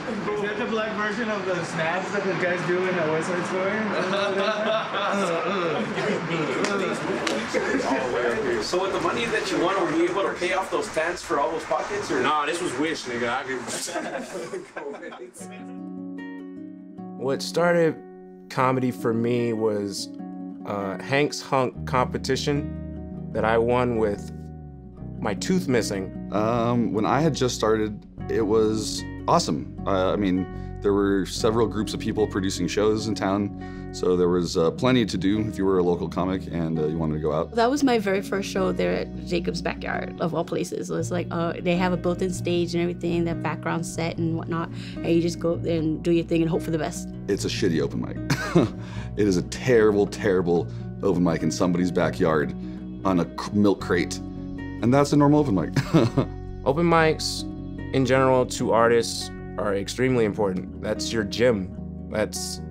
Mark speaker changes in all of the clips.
Speaker 1: Is that the black version of the snaps that the guys do in a West Side Story?
Speaker 2: So with the money that you won, were you able to pay off those stands for all those pockets? Or
Speaker 3: nah, this was wish, nigga. What started comedy for me was Hank's Hunk competition that I won with my tooth missing.
Speaker 4: When I had just started, it was awesome. I mean, there were several groups of people producing shows in town, so there was plenty to do if you were a local comic and you wanted to go out.
Speaker 5: That was my very first show there at Jacob's backyard, of all places. It was like, they have a built-in stage and everything, that background set and whatnot, and you just go up there and do your thing and hope for the best. It's a shitty open mic. It is a terrible, terrible open mic in somebody's backyard on a milk crate, and that's a normal open mic.
Speaker 3: Open mics, in general, to artists are extremely important. That's your gym. That's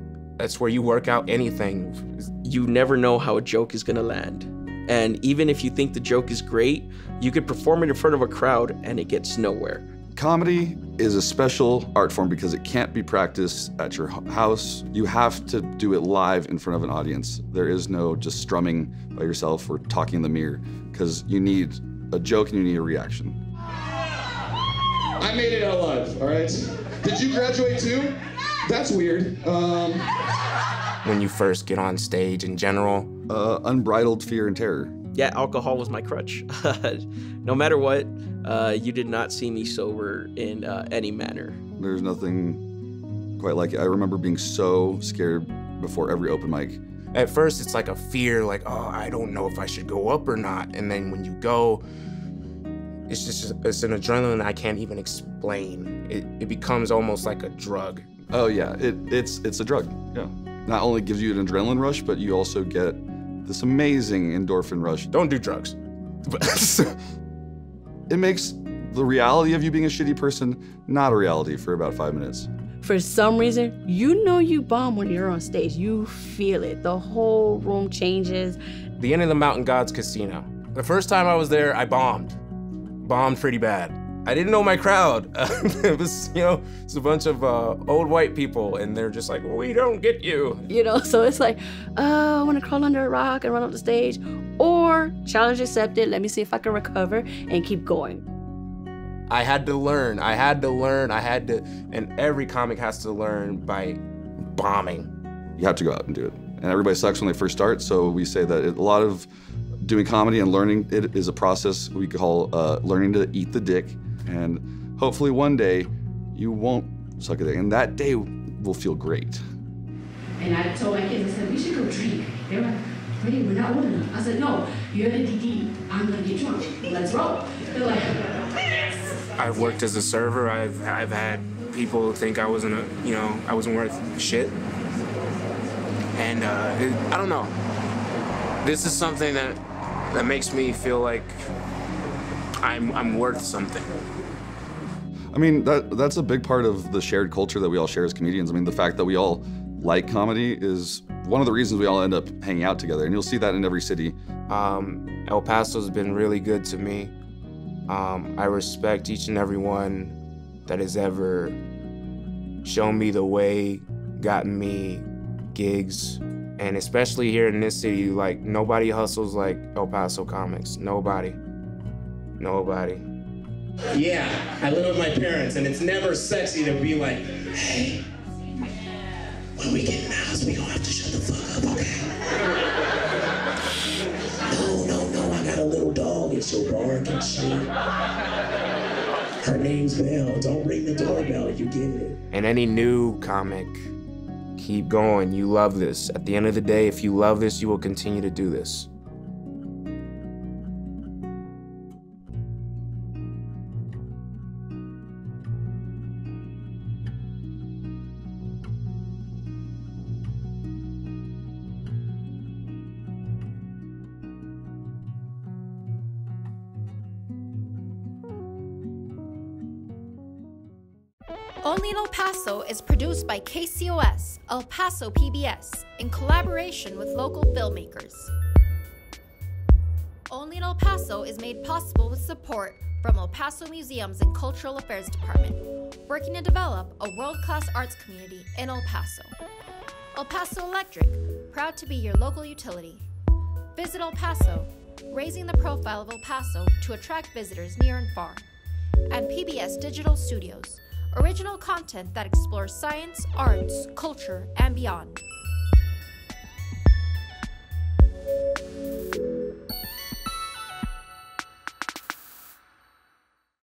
Speaker 3: where you work out anything.
Speaker 6: You never know how a joke is gonna land. And even if you think the joke is great, you could perform it in front of a crowd and it gets nowhere.
Speaker 4: Comedy is a special art form because it can't be practiced at your house. You have to do it live in front of an audience. There is no just strumming by yourself or talking in the mirror, because you need a joke and you need a reaction.
Speaker 7: I made it out alive, all right? Did you graduate too? That's weird.
Speaker 3: When you first get on stage in general.
Speaker 4: Unbridled fear and terror.
Speaker 6: Yeah, alcohol was my crutch. No matter what, you did not see me sober in any manner.
Speaker 4: There's nothing quite like it. I remember being so scared before every open mic.
Speaker 3: At first, it's like a fear, like, oh, I don't know if I should go up or not. And then when you go, it's an adrenaline I can't even explain. It becomes almost like a drug.
Speaker 4: Oh yeah, it's a drug, yeah. Not only gives you an adrenaline rush, but you also get this amazing endorphin rush.
Speaker 3: Don't do drugs.
Speaker 4: It makes the reality of you being a shitty person not a reality for about 5 minutes.
Speaker 5: For some reason, you know you bomb when you're on stage. You feel it. The whole room changes.
Speaker 3: The Inn of the Mountain Gods Casino. The first time I was there, I bombed. Bombed pretty bad. I didn't know my crowd. It was, it's a bunch of old white people, and they're just like, we don't get you.
Speaker 5: So it's like, I want to crawl under a rock and run up the stage, or challenge accepted, let me see if I can recover and keep going.
Speaker 3: I had to learn, and every comic has to learn by bombing.
Speaker 4: You have to go out and do it. And everybody sucks when they first start, so we say that a lot of doing comedy and learning it is a process we call learning to eat the dick. And hopefully one day you won't suck a dick, and that day will feel great.
Speaker 5: And I told my kids, I said, we should go drink. They were like, wait, we're not old enough. I said, no, you're the DD, I'm gonna get drunk. Let's roll. They're like, yes.
Speaker 3: I've worked as a server. I've had people think I wasn't I wasn't worth shit. And I don't know. This is something that makes me feel like I'm worth something.
Speaker 4: I mean, that's a big part of the shared culture that we all share as comedians. I mean, the fact that we all like comedy is one of the reasons we all end up hanging out together, and you'll see that in every city.
Speaker 3: El Paso's been really good to me. I respect each and every one that has ever shown me the way, gotten me gigs, and especially here in this city, like, nobody hustles like El Paso comics. Nobody.
Speaker 8: Yeah, I live with my parents, and it's never sexy to be like, hey, when we get in the house, we gonna have to shut the fuck up, okay? No, I got a little dog, and she'll bark and shit. Her name's Belle, don't ring the doorbell, you get it.
Speaker 3: And any new comic, keep going, you love this. At the end of the day, if you love this, you will continue to do this.
Speaker 9: Only in El Paso is produced by KCOS, El Paso PBS, in collaboration with local filmmakers. Only in El Paso is made possible with support from El Paso Museums and Cultural Affairs Department, working to develop a world-class arts community in El Paso. El Paso Electric, proud to be your local utility. Visit El Paso, raising the profile of El Paso to attract visitors near and far. And PBS Digital Studios, original content that explores science, arts, culture, and beyond.